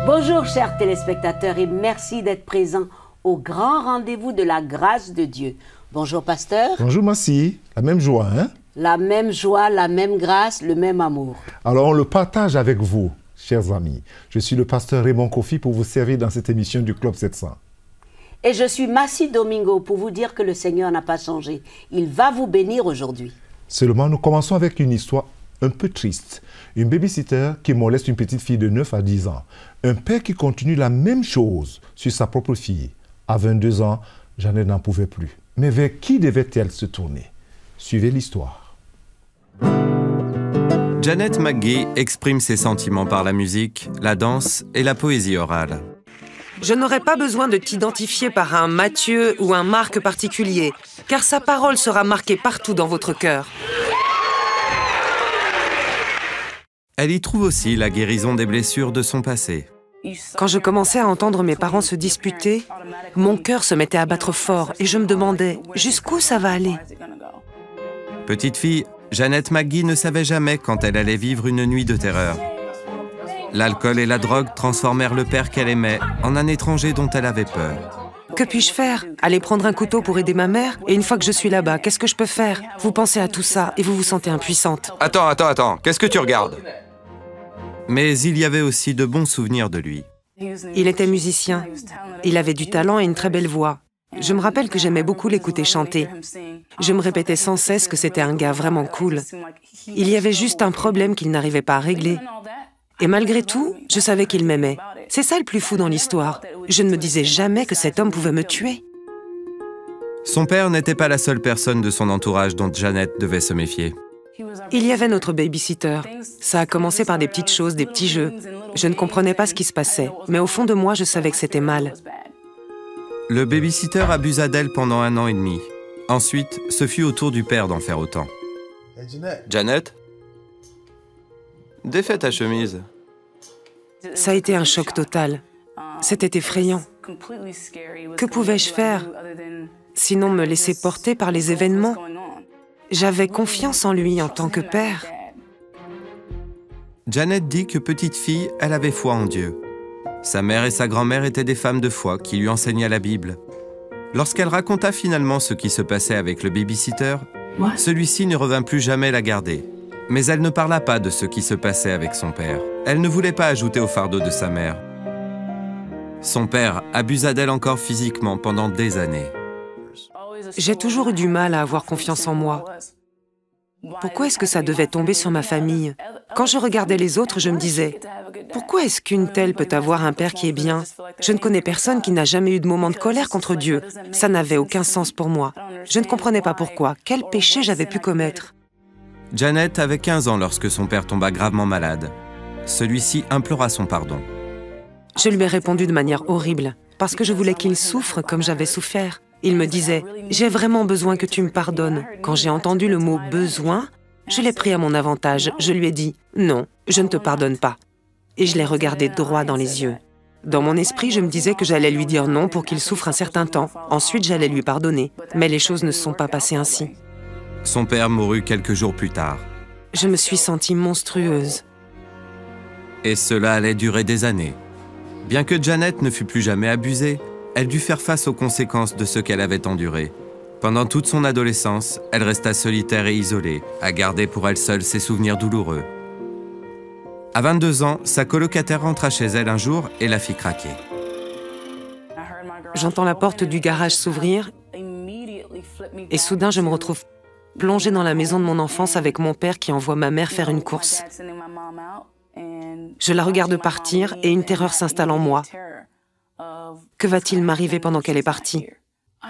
Bonjour chers téléspectateurs et merci d'être présents au grand rendez-vous de la grâce de Dieu. Bonjour pasteur. Bonjour Massi, la même joie, hein? La même joie, la même grâce, le même amour. Alors on le partage avec vous, chers amis. Je suis le pasteur Raymond Kofi pour vous servir dans cette émission du Club 700. Et je suis Massi Domingo pour vous dire que le Seigneur n'a pas changé. Il va vous bénir aujourd'hui. Seulement, nous commençons avec une histoire un peu triste. Une babysitter qui moleste une petite fille de 9 à 10 ans. Un père qui continue la même chose sur sa propre fille. À 22 ans, Janet n'en pouvait plus. Mais vers qui devait-elle se tourner? Suivez l'histoire. Janet McGee exprime ses sentiments par la musique, la danse et la poésie orale. Je n'aurai pas besoin de t'identifier par un Matthieu ou un Marc particulier, car sa parole sera marquée partout dans votre cœur. Elle y trouve aussi la guérison des blessures de son passé. Quand je commençais à entendre mes parents se disputer, mon cœur se mettait à battre fort et je me demandais jusqu'où ça va aller. Petite fille, Janet McGee ne savait jamais quand elle allait vivre une nuit de terreur. L'alcool et la drogue transformèrent le père qu'elle aimait en un étranger dont elle avait peur. Que puis-je faire? Aller prendre un couteau pour aider ma mère? Et une fois que je suis là-bas, qu'est-ce que je peux faire? Vous pensez à tout ça et vous vous sentez impuissante. Attends, qu'est-ce que tu regardes? Mais il y avait aussi de bons souvenirs de lui. Il était musicien. Il avait du talent et une très belle voix. Je me rappelle que j'aimais beaucoup l'écouter chanter. Je me répétais sans cesse que c'était un gars vraiment cool. Il y avait juste un problème qu'il n'arrivait pas à régler. Et malgré tout, je savais qu'il m'aimait. C'est ça le plus fou dans l'histoire. Je ne me disais jamais que cet homme pouvait me tuer. Son père n'était pas la seule personne de son entourage dont Janet devait se méfier. Il y avait notre babysitter. Ça a commencé par des petites choses, des petits jeux. Je ne comprenais pas ce qui se passait, mais au fond de moi, je savais que c'était mal. Le babysitter abusa d'elle pendant 1 an et demi. Ensuite, ce fut au tour du père d'en faire autant. Janet? Défais ta chemise. Ça a été un choc total. C'était effrayant. Que pouvais-je faire, sinon me laisser porter par les événements? J'avais confiance en lui en tant que père. Janet dit que petite fille, elle avait foi en Dieu. Sa mère et sa grand-mère étaient des femmes de foi qui lui enseignaient la Bible. Lorsqu'elle raconta finalement ce qui se passait avec le babysitter, celui-ci ne revint plus jamais la garder. Mais elle ne parla pas de ce qui se passait avec son père. Elle ne voulait pas ajouter au fardeau de sa mère. Son père abusa d'elle encore physiquement pendant des années. J'ai toujours eu du mal à avoir confiance en moi. Pourquoi est-ce que ça devait tomber sur ma famille? Quand je regardais les autres, je me disais, pourquoi est-ce qu'une telle peut avoir un père qui est bien? Je ne connais personne qui n'a jamais eu de moment de colère contre Dieu. Ça n'avait aucun sens pour moi. Je ne comprenais pas pourquoi. Quel péché j'avais pu commettre? Janet avait 15 ans lorsque son père tomba gravement malade. Celui-ci implora son pardon. Je lui ai répondu de manière horrible, parce que je voulais qu'il souffre comme j'avais souffert. Il me disait, « J'ai vraiment besoin que tu me pardonnes. » Quand j'ai entendu le mot « besoin », je l'ai pris à mon avantage. Je lui ai dit, « Non, je ne te pardonne pas. » Et je l'ai regardé droit dans les yeux. Dans mon esprit, je me disais que j'allais lui dire non pour qu'il souffre un certain temps. Ensuite, j'allais lui pardonner. Mais les choses ne se sont pas passées ainsi. Son père mourut quelques jours plus tard. Je me suis sentie monstrueuse. Et cela allait durer des années. Bien que Janet ne fût plus jamais abusée, elle dut faire face aux conséquences de ce qu'elle avait enduré. Pendant toute son adolescence, elle resta solitaire et isolée, à garder pour elle seule ses souvenirs douloureux. À 22 ans, sa colocataire rentra chez elle un jour et la fit craquer. J'entends la porte du garage s'ouvrir et soudain je me retrouve plongée dans la maison de mon enfance avec mon père qui envoie ma mère faire une course. Je la regarde partir et une terreur s'installe en moi. Que va-t-il m'arriver pendant qu'elle est partie?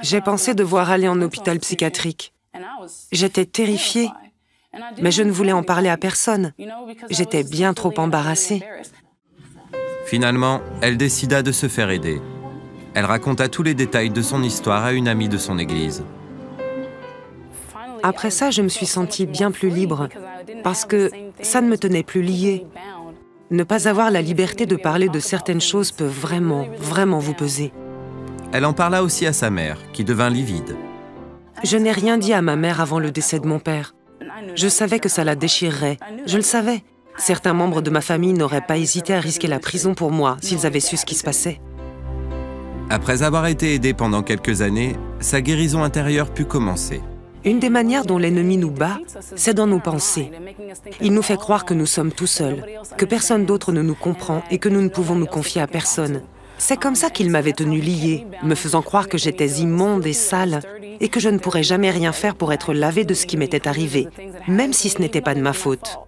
J'ai pensé devoir aller en hôpital psychiatrique. J'étais terrifiée, mais je ne voulais en parler à personne. J'étais bien trop embarrassée. Finalement, elle décida de se faire aider. Elle raconta tous les détails de son histoire à une amie de son église. Après ça, je me suis sentie bien plus libre, parce que ça ne me tenait plus liée. Ne pas avoir la liberté de parler de certaines choses peut vraiment, vraiment vous peser. Elle en parla aussi à sa mère, qui devint livide. Je n'ai rien dit à ma mère avant le décès de mon père. Je savais que ça la déchirerait, je le savais. Certains membres de ma famille n'auraient pas hésité à risquer la prison pour moi s'ils avaient su ce qui se passait. Après avoir été aidé pendant quelques années, sa guérison intérieure put commencer. Une des manières dont l'ennemi nous bat, c'est dans nos pensées. Il nous fait croire que nous sommes tout seuls, que personne d'autre ne nous comprend et que nous ne pouvons nous confier à personne. C'est comme ça qu'il m'avait tenu lié, me faisant croire que j'étais immonde et sale et que je ne pourrais jamais rien faire pour être lavé de ce qui m'était arrivé, même si ce n'était pas de ma faute.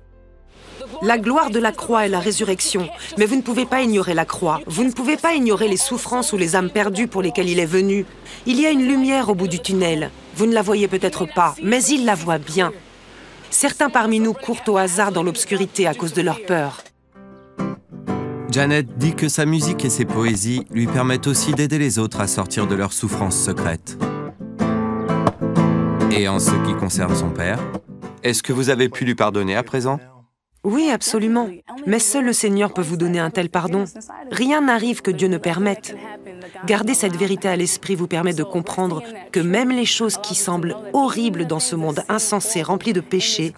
La gloire de la croix est la résurrection, mais vous ne pouvez pas ignorer la croix. Vous ne pouvez pas ignorer les souffrances ou les âmes perdues pour lesquelles il est venu. Il y a une lumière au bout du tunnel. Vous ne la voyez peut-être pas, mais il la voit bien. Certains parmi nous courent au hasard dans l'obscurité à cause de leur peur. Janet dit que sa musique et ses poésies lui permettent aussi d'aider les autres à sortir de leurs souffrances secrètes. Et en ce qui concerne son père, Est-ce que vous avez pu lui pardonner à présent? Oui, absolument. Mais seul le Seigneur peut vous donner un tel pardon. Rien n'arrive que Dieu ne permette. Garder cette vérité à l'esprit vous permet de comprendre que même les choses qui semblent horribles dans ce monde insensé, rempli de péchés,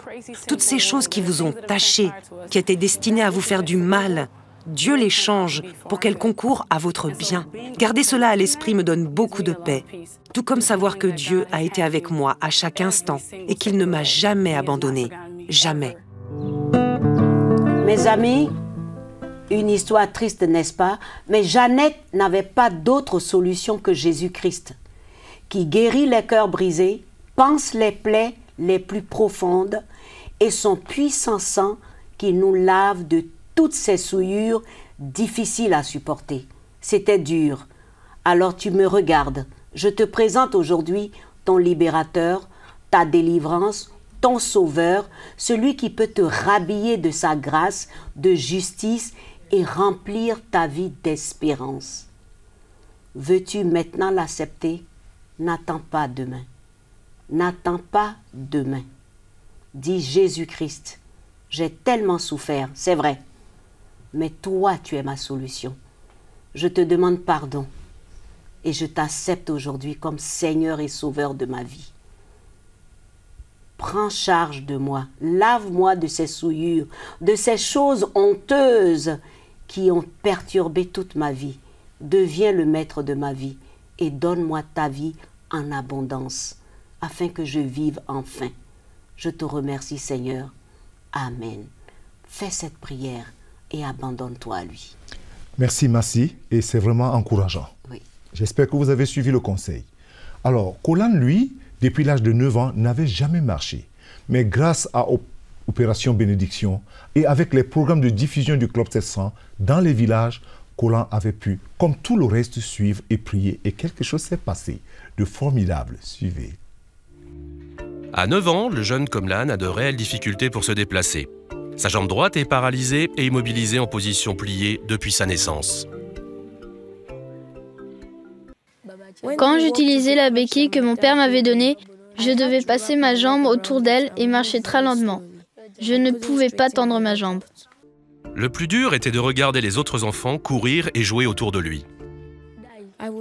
toutes ces choses qui vous ont taché, qui étaient destinées à vous faire du mal, Dieu les change pour qu'elles concourent à votre bien. Garder cela à l'esprit me donne beaucoup de paix, tout comme savoir que Dieu a été avec moi à chaque instant et qu'il ne m'a jamais abandonné, jamais. Mes amis, une histoire triste, n'est-ce pas? Mais Jeannette n'avait pas d'autre solution que Jésus-Christ, qui guérit les cœurs brisés, panse les plaies les plus profondes et son puissant sang qui nous lave de toutes ces souillures difficiles à supporter. C'était dur. Alors tu me regardes. Je te présente aujourd'hui ton libérateur, ta délivrance, ton sauveur, celui qui peut te rhabiller de sa grâce, de justice et remplir ta vie d'espérance. Veux-tu maintenant l'accepter? N'attends pas demain. N'attends pas demain. Dis Jésus-Christ, j'ai tellement souffert, c'est vrai, mais toi tu es ma solution. Je te demande pardon et je t'accepte aujourd'hui comme Seigneur et Sauveur de ma vie. Prends charge de moi, lave-moi de ces souillures, de ces choses honteuses qui ont perturbé toute ma vie. Deviens le maître de ma vie et donne-moi ta vie en abondance, afin que je vive enfin. Je te remercie, Seigneur. Amen. Fais cette prière et abandonne-toi à lui. Merci, Massi, et c'est vraiment encourageant. Oui. J'espère que vous avez suivi le conseil. Alors, Colin, lui, depuis l'âge de 9 ans, n'avait jamais marché. Mais grâce à Opération Bénédiction et avec les programmes de diffusion du Club 700 dans les villages, Colin avait pu, comme tout le reste, suivre et prier. Et quelque chose s'est passé de formidable. Suivez. À 9 ans, le jeune Komlan a de réelles difficultés pour se déplacer. Sa jambe droite est paralysée et immobilisée en position pliée depuis sa naissance. Quand j'utilisais la béquille que mon père m'avait donnée, je devais passer ma jambe autour d'elle et marcher très lentement. Je ne pouvais pas tendre ma jambe. Le plus dur était de regarder les autres enfants courir et jouer autour de lui.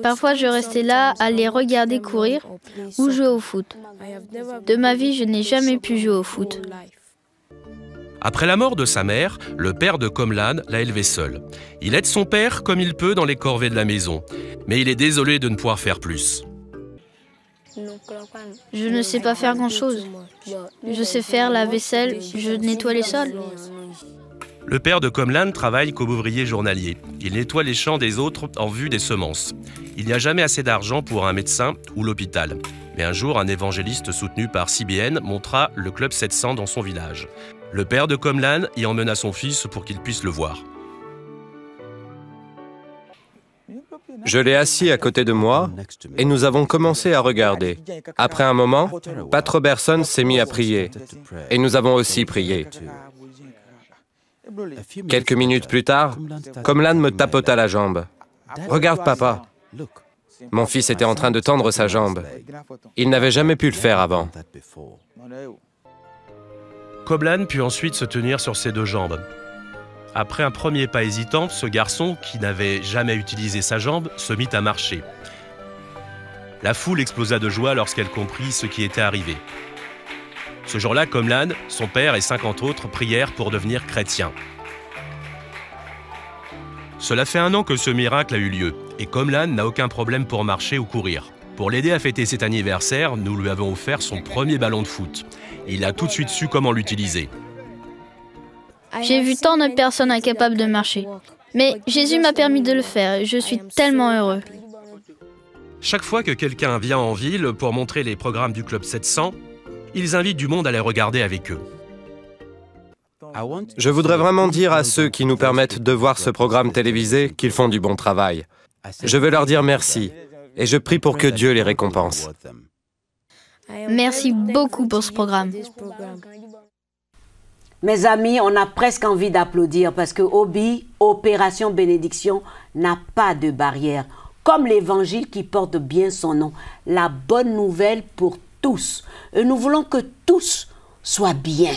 Parfois, je restais là à les regarder courir ou jouer au foot. De ma vie, je n'ai jamais pu jouer au foot. Après la mort de sa mère, le père de Komlan l'a élevé seul. Il aide son père comme il peut dans les corvées de la maison, mais il est désolé de ne pouvoir faire plus. Je ne sais pas faire grand-chose. Je sais faire la vaisselle, je nettoie les sols. Le père de Komlan travaille comme ouvrier journalier. Il nettoie les champs des autres en vue des semences. Il n'y a jamais assez d'argent pour un médecin ou l'hôpital. Mais un jour, un évangéliste soutenu par CBN montra le Club 700 dans son village. Le père de Komlan y emmena son fils pour qu'il puisse le voir. Je l'ai assis à côté de moi et nous avons commencé à regarder. Après un moment, Pat Robertson s'est mis à prier et nous avons aussi prié. Quelques minutes plus tard, Komlan me tapota la jambe. « Regarde, papa !» Mon fils était en train de tendre sa jambe. Il n'avait jamais pu le faire avant. Komlan put ensuite se tenir sur ses deux jambes. Après un premier pas hésitant, ce garçon, qui n'avait jamais utilisé sa jambe, se mit à marcher. La foule explosa de joie lorsqu'elle comprit ce qui était arrivé. Ce jour-là, Komlan, son père et 50 autres prièrent pour devenir chrétiens. Cela fait 1 an que ce miracle a eu lieu, et Komlan n'a aucun problème pour marcher ou courir. Pour l'aider à fêter cet anniversaire, nous lui avons offert son premier ballon de foot. Il a tout de suite su comment l'utiliser. J'ai vu tant de personnes incapables de marcher. Mais Jésus m'a permis de le faire et je suis tellement heureux. Chaque fois que quelqu'un vient en ville pour montrer les programmes du Club 700, ils invitent du monde à les regarder avec eux. Je voudrais vraiment dire à ceux qui nous permettent de voir ce programme télévisé qu'ils font du bon travail. Je veux leur dire merci et je prie pour que Dieu les récompense. Merci beaucoup pour ce programme. Mes amis, on a presque envie d'applaudir parce que OBI, Opération Bénédiction, n'a pas de barrière. Comme l'évangile qui porte bien son nom, la bonne nouvelle pour tous. Et nous voulons que tous soient bien.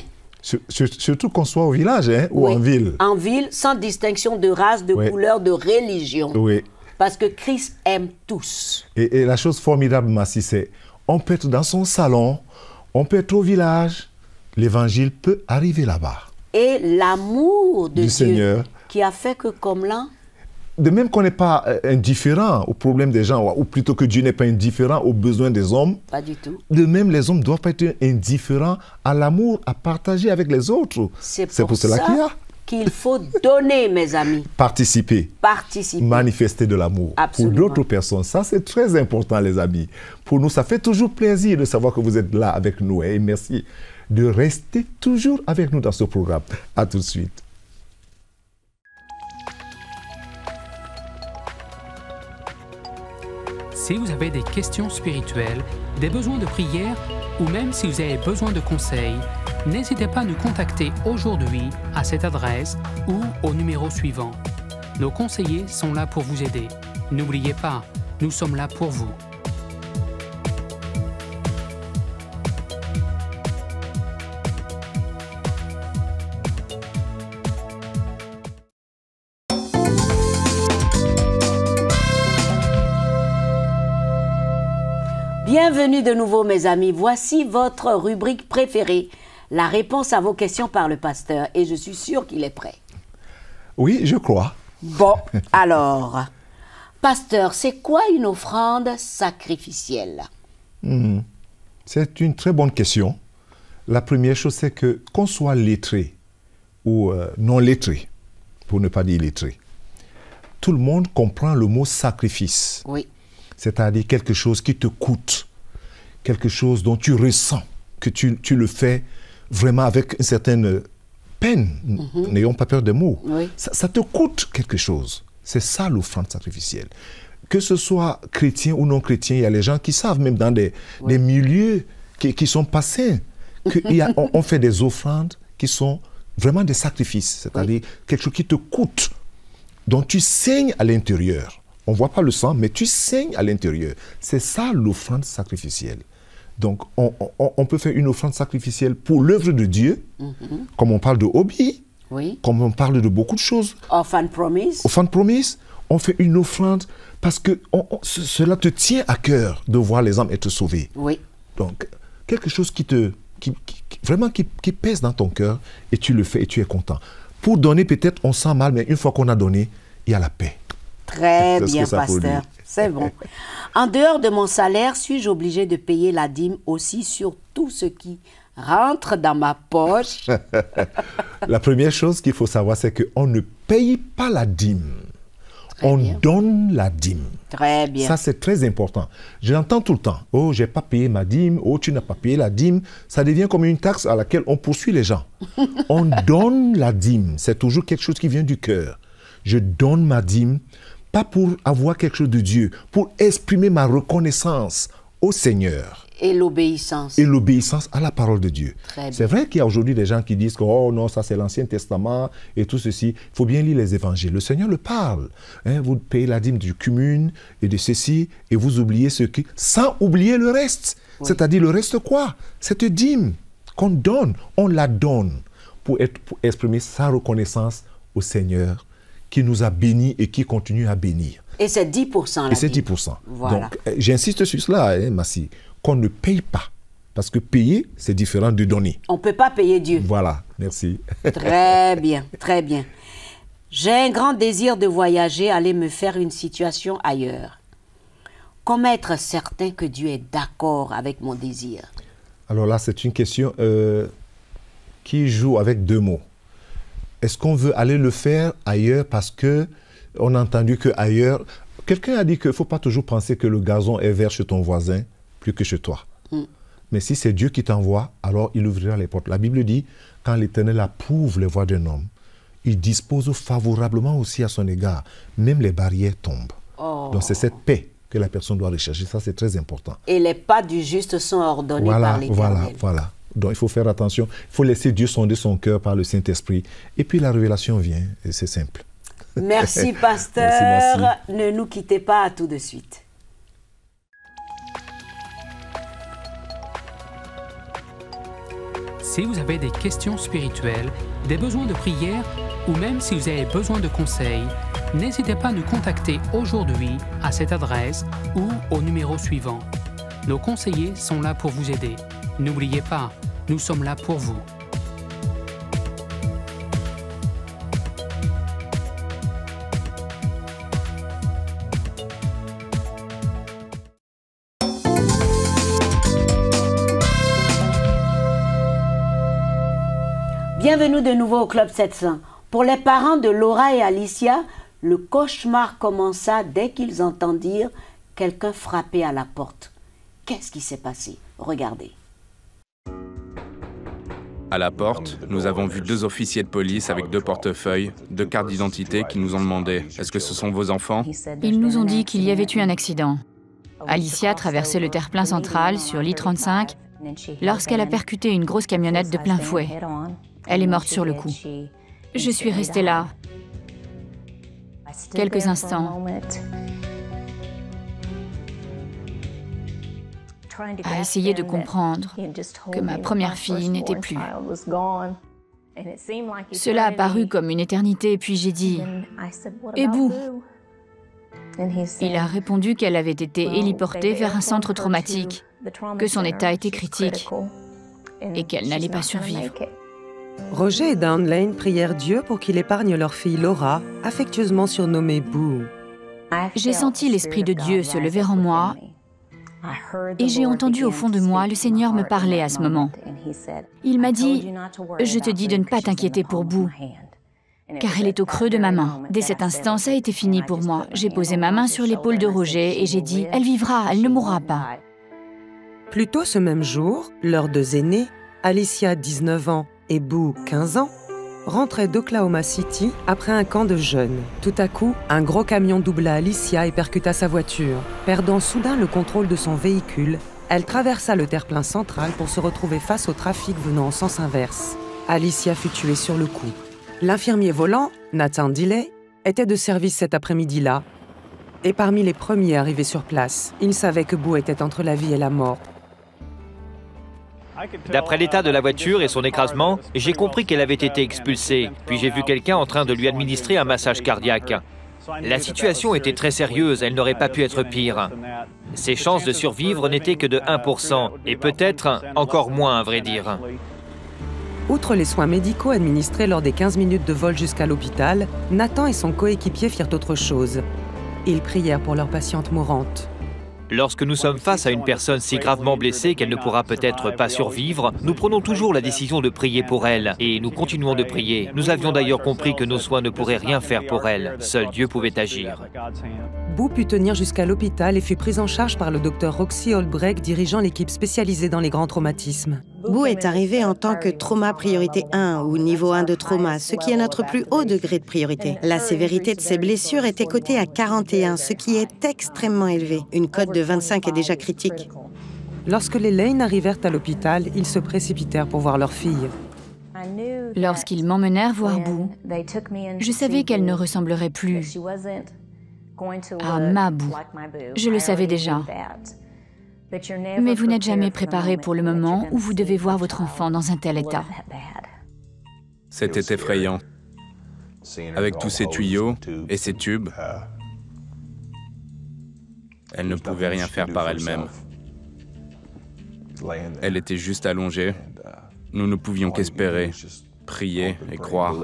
Surtout qu'on soit au village ou en ville. En ville, sans distinction de race, de couleur, de religion. Oui. Parce que Christ aime tous. Et la chose formidable, Massi, c'est on peut être dans son salon, on peut être au village, l'évangile peut arriver là-bas. Et l'amour de Dieu Seigneur, qui a fait que comme là... De même qu'on n'est pas indifférent aux problèmes des gens, ou plutôt que Dieu n'est pas indifférent aux besoins des hommes. Pas du tout. De même, les hommes ne doivent pas être indifférents à l'amour, à partager avec les autres. C'est pour cela qu'il faut donner, mes amis. Participer. Participer. Manifester de l'amour. Pour d'autres personnes. Ça, c'est très important, les amis. Pour nous, ça fait toujours plaisir de savoir que vous êtes là avec nous. Et merci de rester toujours avec nous dans ce programme. À tout de suite. Si vous avez des questions spirituelles, des besoins de prière ou même si vous avez besoin de conseils, n'hésitez pas à nous contacter aujourd'hui à cette adresse ou au numéro suivant. Nos conseillers sont là pour vous aider. N'oubliez pas, nous sommes là pour vous. Bienvenue de nouveau, mes amis. Voici votre rubrique préférée, la réponse à vos questions par le pasteur. Et je suis sûre qu'il est prêt. Oui, je crois. Bon, alors, pasteur, c'est quoi une offrande sacrificielle? C'est une très bonne question. La première chose, c'est que qu'on soit lettré ou non lettré, pour ne pas dire lettré, tout le monde comprend le mot sacrifice. Oui. C'est-à-dire quelque chose qui te coûte, quelque chose dont tu ressens que tu le fais vraiment avec une certaine peine. N'ayons pas peur des mots. Oui. Ça te coûte quelque chose. C'est ça l'offrande sacrificielle. Que ce soit chrétien ou non chrétien, il y a les gens qui savent, même dans des milieux qui sont pas sains, qu'on fait des offrandes qui sont vraiment des sacrifices. C'est-à-dire quelque chose qui te coûte, dont tu saignes à l'intérieur. On ne voit pas le sang, mais tu saignes à l'intérieur. C'est ça l'offrande sacrificielle. Donc, on peut faire une offrande sacrificielle pour l'œuvre de Dieu, comme on parle de hobby, comme on parle de beaucoup de choses. Orphan Promise. Orphan Promise, on fait une offrande parce que cela te tient à cœur de voir les âmes être sauvées. Oui. Donc, quelque chose qui pèse dans ton cœur, et tu le fais et tu es content. Pour donner, peut-être, on sent mal, mais une fois qu'on a donné, il y a la paix. Très bien, pasteur. C'est bon. En dehors de mon salaire, suis-je obligé de payer la dîme aussi sur tout ce qui rentre dans ma poche? La première chose qu'il faut savoir, c'est qu'on ne paye pas la dîme. On donne la dîme. Très bien. Ça, c'est très important. Je l'entends tout le temps. Oh, je n'ai pas payé ma dîme. Oh, tu n'as pas payé la dîme. Ça devient comme une taxe à laquelle on poursuit les gens. On donne la dîme. C'est toujours quelque chose qui vient du cœur. Je donne ma dîme, pas pour avoir quelque chose de Dieu, pour exprimer ma reconnaissance au Seigneur. Et l'obéissance. Et l'obéissance à la parole de Dieu. C'est vrai qu'il y a aujourd'hui des gens qui disent que oh non, ça c'est l'Ancien Testament et tout ceci. Il faut bien lire les évangiles. Le Seigneur le parle. Vous payez la dîme du commune et de ceci et vous oubliez ce qui... Sans oublier le reste. C'est-à-dire le reste quoi? Cette dîme qu'on donne, on la donne pour exprimer sa reconnaissance au Seigneur qui nous a bénis et qui continue à bénir. Et c'est 10%. Et c'est 10%. Voilà. Donc, j'insiste sur cela, Massi, qu'on ne paye pas Parce que payer, c'est différent de donner. On ne peut pas payer Dieu. Voilà, merci. Très bien, très bien. J'ai un grand désir de voyager, aller me faire une situation ailleurs. Comment être certain que Dieu est d'accord avec mon désir? Alors là, c'est une question qui joue avec deux mots. Est-ce qu'on veut aller le faire ailleurs parce qu'on a entendu qu'ailleurs... Quelqu'un a dit qu'il ne faut pas toujours penser que le gazon est vert chez ton voisin plus que chez toi. Mais si c'est Dieu qui t'envoie, alors il ouvrira les portes. La Bible dit, quand l'Éternel approuve les voies d'un homme, il dispose favorablement aussi à son égard. Même les barrières tombent. Oh. Donc c'est cette paix que la personne doit rechercher. Ça, c'est très important. Et les pas du juste sont ordonnés par l'Éternel. Voilà. Donc il faut faire attention. Il faut laisser Dieu sonder son cœur par le Saint-Esprit. Et puis la révélation vient, et c'est simple. Merci, pasteur. Merci. Ne nous quittez pas, à tout de suite. Si vous avez des questions spirituelles, des besoins de prière ou même si vous avez besoin de conseils, n'hésitez pas à nous contacter aujourd'hui à cette adresse ou au numéro suivant. Nos conseillers sont là pour vous aider. N'oubliez pas, nous sommes là pour vous. Bienvenue de nouveau au Club 700. Pour les parents de Laura et Alicia, le cauchemar commença dès qu'ils entendirent quelqu'un frapper à la porte. Qu'est-ce qui s'est passé? Regardez. À la porte, nous avons vu 2 officiers de police avec 2 portefeuilles, 2 cartes d'identité qui nous ont demandé « Est-ce que ce sont vos enfants ?» Ils nous ont dit qu'il y avait eu un accident. Alicia traversait le terre-plein central sur l'I-35 lorsqu'elle a percuté une grosse camionnette de plein fouet. Elle est morte sur le coup. Je suis restée là quelques instants à essayer de comprendre que ma première fille n'était plus. Cela a paru comme une éternité, puis j'ai dit « Et Boo ?» Il a répondu qu'elle avait été héliportée vers un centre traumatique, que son état était critique et qu'elle n'allait pas survivre. Roger et Dawn Lane prièrent Dieu pour qu'il épargne leur fille Laura, affectueusement surnommée Boo. J'ai senti l'Esprit de Dieu se lever en moi et j'ai entendu au fond de moi le Seigneur me parler à ce moment. Il m'a dit « Je te dis de ne pas t'inquiéter pour Boo, car elle est au creux de ma main. » Dès cet instant, ça a été fini pour moi. J'ai posé ma main sur l'épaule de Roger et j'ai dit « Elle vivra, elle ne mourra pas. » Plus tôt ce même jour, leurs 2 aînés, Alicia, 19 ans, et Boo, 15 ans, rentraient d'Oklahoma City après un camp de jeunes. Tout à coup, un gros camion doubla Alicia et percuta sa voiture. Perdant soudain le contrôle de son véhicule, elle traversa le terre-plein central pour se retrouver face au trafic venant en sens inverse. Alicia fut tuée sur le coup. L'infirmier volant, Nathan Dilley, était de service cet après-midi-là, et parmi les premiers arrivés sur place, il savait que Boo était entre la vie et la mort. D'après l'état de la voiture et son écrasement, j'ai compris qu'elle avait été expulsée, puis j'ai vu quelqu'un en train de lui administrer un massage cardiaque. La situation était très sérieuse, elle n'aurait pas pu être pire. Ses chances de survivre n'étaient que de 1%, et peut-être encore moins à vrai dire. Outre les soins médicaux administrés lors des 15 minutes de vol jusqu'à l'hôpital, Nathan et son coéquipier firent autre chose. Ils prièrent pour leur patiente mourante. Lorsque nous sommes face à une personne si gravement blessée qu'elle ne pourra peut-être pas survivre, nous prenons toujours la décision de prier pour elle, et nous continuons de prier. Nous avions d'ailleurs compris que nos soins ne pourraient rien faire pour elle. Seul Dieu pouvait agir. Boo put tenir jusqu'à l'hôpital et fut prise en charge par le docteur Roxy Holbrecht, dirigeant l'équipe spécialisée dans les grands traumatismes. Boo est arrivé en tant que trauma priorité 1 ou niveau 1 de trauma, ce qui est notre plus haut degré de priorité. La sévérité de ses blessures était cotée à 41, ce qui est extrêmement élevé. Une cote de 25 est déjà critique. Lorsque les Lane arrivèrent à l'hôpital, ils se précipitèrent pour voir leur fille. Lorsqu'ils m'emmenèrent voir Boo, je savais qu'elle ne ressemblerait plus à ma Boo. Je le savais déjà. Mais vous n'êtes jamais préparé pour le moment où vous devez voir votre enfant dans un tel état. C'était effrayant. Avec tous ces tuyaux et ces tubes, elle ne pouvait rien faire par elle-même. Elle était juste allongée. Nous ne pouvions qu'espérer, prier et croire.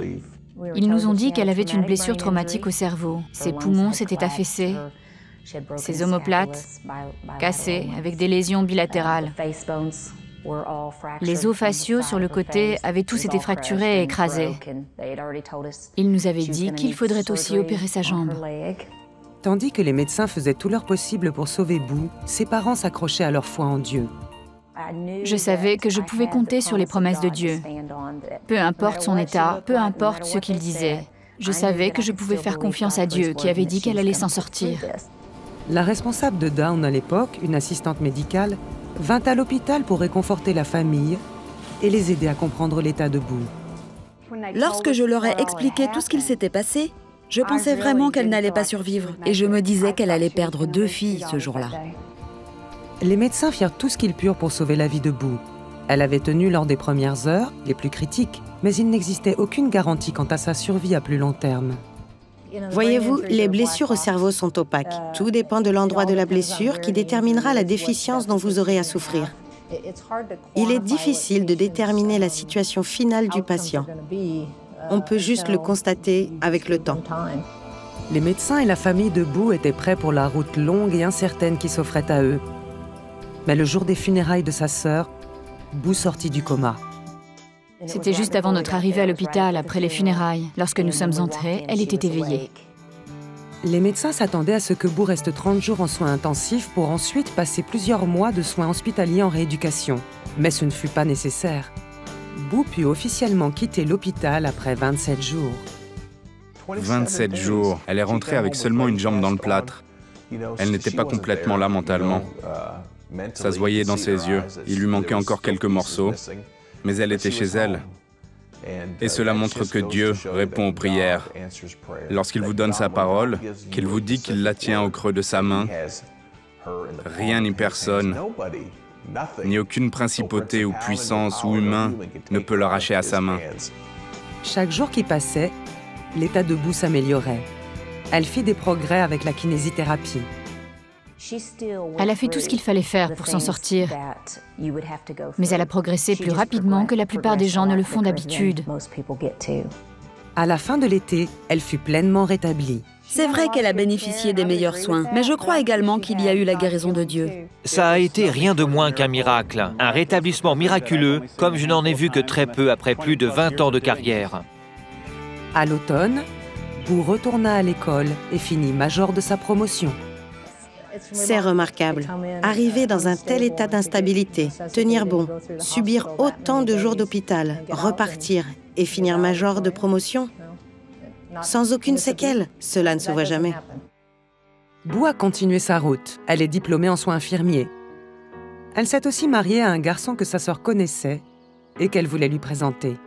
Ils nous ont dit qu'elle avait une blessure traumatique au cerveau. Ses poumons s'étaient affaissés, ses omoplates cassés avec des lésions bilatérales. Les os faciaux sur le côté avaient tous été fracturés et écrasés. Ils nous avaient dit qu'il faudrait aussi opérer sa jambe. Tandis que les médecins faisaient tout leur possible pour sauver Boo, ses parents s'accrochaient à leur foi en Dieu. Je savais que je pouvais compter sur les promesses de Dieu. Peu importe son état, peu importe ce qu'il disait, je savais que je pouvais faire confiance à Dieu qui avait dit qu'elle allait s'en sortir. La responsable de Down à l'époque, une assistante médicale, vint à l'hôpital pour réconforter la famille et les aider à comprendre l'état de Boo. Lorsque je leur ai expliqué tout ce qu'il s'était passé, je pensais vraiment qu'elle n'allait pas survivre et je me disais qu'elle allait perdre 2 filles ce jour-là. Les médecins firent tout ce qu'ils purent pour sauver la vie de Boo. Elle avait tenu lors des premières heures, les plus critiques, mais il n'existait aucune garantie quant à sa survie à plus long terme. Voyez-vous, les blessures au cerveau sont opaques. Tout dépend de l'endroit de la blessure qui déterminera la déficience dont vous aurez à souffrir. Il est difficile de déterminer la situation finale du patient. On peut juste le constater avec le temps. Les médecins et la famille de Boo étaient prêts pour la route longue et incertaine qui s'offrait à eux. Mais le jour des funérailles de sa sœur, Boo sortit du coma. C'était juste avant notre arrivée à l'hôpital, après les funérailles. Lorsque nous sommes entrés, elle était éveillée. Les médecins s'attendaient à ce que Boo reste 30 jours en soins intensifs pour ensuite passer plusieurs mois de soins hospitaliers en rééducation. Mais ce ne fut pas nécessaire. Boo put officiellement quitter l'hôpital après 27 jours. 27 jours. Elle est rentrée avec seulement une jambe dans le plâtre. Elle n'était pas complètement là mentalement. Ça se voyait dans ses yeux. Il lui manquait encore quelques morceaux. Mais elle était chez elle. Et cela montre que Dieu répond aux prières. Lorsqu'il vous donne sa parole, qu'il vous dit qu'il la tient au creux de sa main, rien ni personne, ni aucune principauté ou puissance ou humain ne peut l'arracher à sa main. Chaque jour qui passait, l'état de Boo s'améliorait. Elle fit des progrès avec la kinésithérapie. Elle a fait tout ce qu'il fallait faire pour s'en sortir. Mais elle a progressé plus rapidement que la plupart des gens ne le font d'habitude. À la fin de l'été, elle fut pleinement rétablie. C'est vrai qu'elle a bénéficié des meilleurs soins, mais je crois également qu'il y a eu la guérison de Dieu. Ça a été rien de moins qu'un miracle, un rétablissement miraculeux, comme je n'en ai vu que très peu après plus de 20 ans de carrière. À l'automne, Boo retourna à l'école et finit major de sa promotion. C'est remarquable. Arriver dans un tel état d'instabilité, tenir bon, subir autant de jours d'hôpital, repartir et finir major de promotion, sans aucune séquelle, cela ne se voit jamais. Boo a continué sa route. Elle est diplômée en soins infirmiers. Elle s'est aussi mariée à un garçon que sa sœur connaissait et qu'elle voulait lui présenter.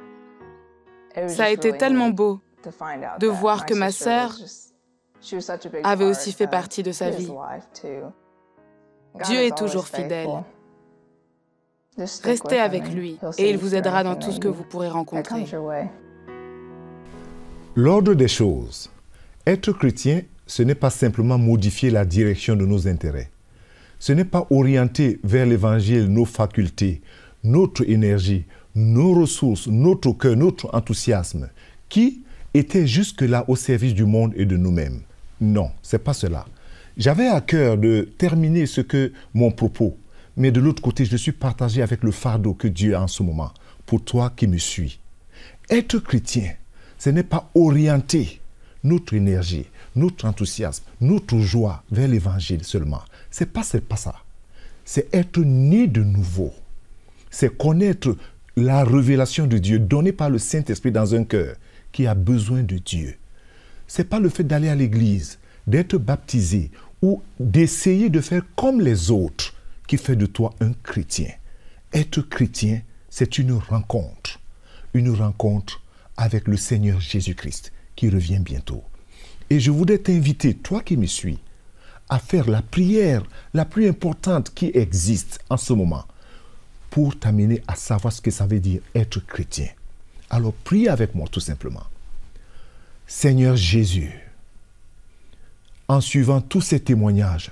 Ça a été tellement beau de voir que ma sœur avait aussi fait partie de sa vie. Dieu est toujours fidèle. Restez avec lui et il vous aidera dans tout ce que vous pourrez rencontrer. L'ordre des choses. Être chrétien, ce n'est pas simplement modifier la direction de nos intérêts. Ce n'est pas orienter vers l'Évangile nos facultés, notre énergie, nos ressources, notre cœur, notre enthousiasme, qui étaient jusque-là au service du monde et de nous-mêmes. Non, ce n'est pas cela. J'avais à cœur de terminer mon propos, mais de l'autre côté, je suis partagé avec le fardeau que Dieu a en ce moment, pour toi qui me suis. Être chrétien, ce n'est pas orienter notre énergie, notre enthousiasme, notre joie vers l'Évangile seulement. C'est pas ça. C'est être né de nouveau. C'est connaître la révélation de Dieu donnée par le Saint-Esprit dans un cœur qui a besoin de Dieu. Ce n'est pas le fait d'aller à l'église, d'être baptisé ou d'essayer de faire comme les autres qui fait de toi un chrétien. Être chrétien, c'est une rencontre avec le Seigneur Jésus-Christ qui revient bientôt. Et je voudrais t'inviter, toi qui me suis, à faire la prière la plus importante qui existe en ce moment pour t'amener à savoir ce que ça veut dire être chrétien. Alors prie avec moi tout simplement. Seigneur Jésus, en suivant tous ces témoignages,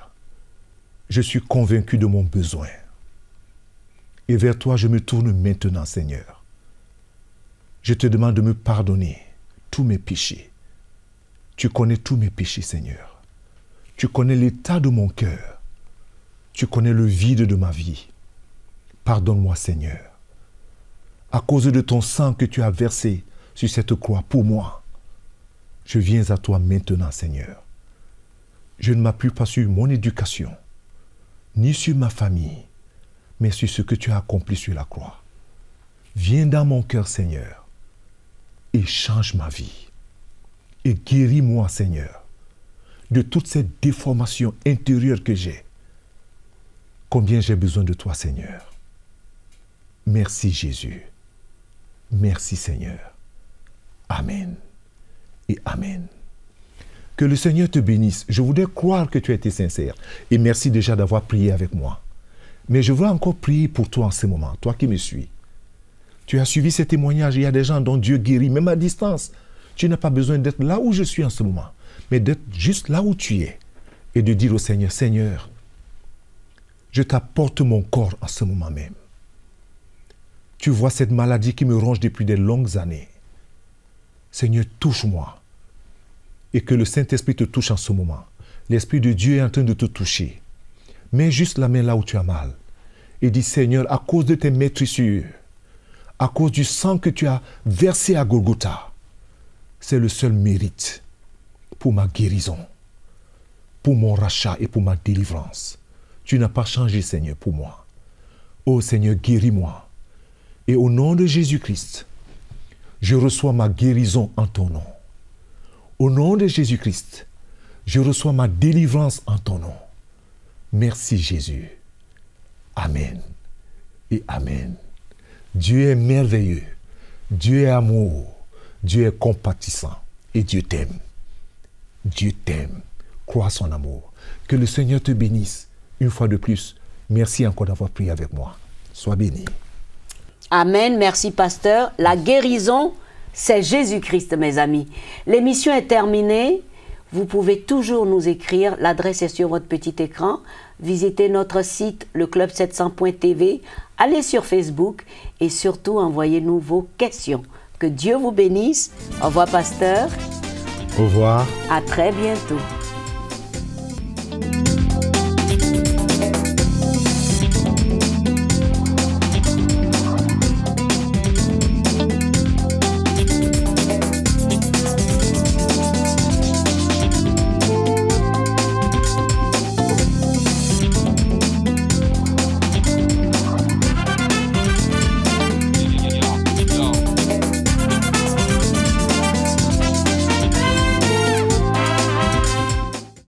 je suis convaincu de mon besoin. Et vers toi, je me tourne maintenant, Seigneur. Je te demande de me pardonner tous mes péchés. Tu connais tous mes péchés, Seigneur. Tu connais l'état de mon cœur. Tu connais le vide de ma vie. Pardonne-moi, Seigneur. À cause de ton sang que tu as versé sur cette croix pour moi, je viens à toi maintenant, Seigneur. Je ne m'appuie pas sur mon éducation, ni sur ma famille, mais sur ce que tu as accompli sur la croix. Viens dans mon cœur, Seigneur, et change ma vie. Et guéris-moi, Seigneur, de toutes ces déformations intérieures que j'ai. Combien j'ai besoin de toi, Seigneur. Merci, Jésus. Merci, Seigneur. Amen et Amen. Que le Seigneur te bénisse. Je voudrais croire que tu as été sincère. Et merci déjà d'avoir prié avec moi. Mais je veux encore prier pour toi en ce moment, toi qui me suis. Tu as suivi ces témoignages. Il y a des gens dont Dieu guérit, même à distance. Tu n'as pas besoin d'être là où je suis en ce moment, mais d'être juste là où tu es. Et de dire au Seigneur, Seigneur, je t'apporte mon corps en ce moment même. Tu vois cette maladie qui me ronge depuis de longues années. Seigneur, touche-moi. Et que le Saint-Esprit te touche en ce moment. L'Esprit de Dieu est en train de te toucher. Mets juste la main là où tu as mal. Et dis, Seigneur, à cause de tes maîtrissures, à cause du sang que tu as versé à Golgotha, c'est le seul mérite pour ma guérison, pour mon rachat et pour ma délivrance. Tu n'as pas changé, Seigneur, pour moi. Oh Seigneur, guéris-moi. Et au nom de Jésus-Christ, je reçois ma guérison en ton nom. Au nom de Jésus-Christ, je reçois ma délivrance en ton nom. Merci Jésus. Amen et Amen. Dieu est merveilleux. Dieu est amour. Dieu est compatissant. Et Dieu t'aime. Dieu t'aime. Crois son amour. Que le Seigneur te bénisse. Une fois de plus, merci encore d'avoir prié avec moi. Sois béni. Amen, merci pasteur. La guérison, c'est Jésus-Christ, mes amis. L'émission est terminée. Vous pouvez toujours nous écrire. L'adresse est sur votre petit écran. Visitez notre site, leclub700.tv. Allez sur Facebook et surtout envoyez-nous vos questions. Que Dieu vous bénisse. Au revoir, pasteur. Au revoir. À très bientôt.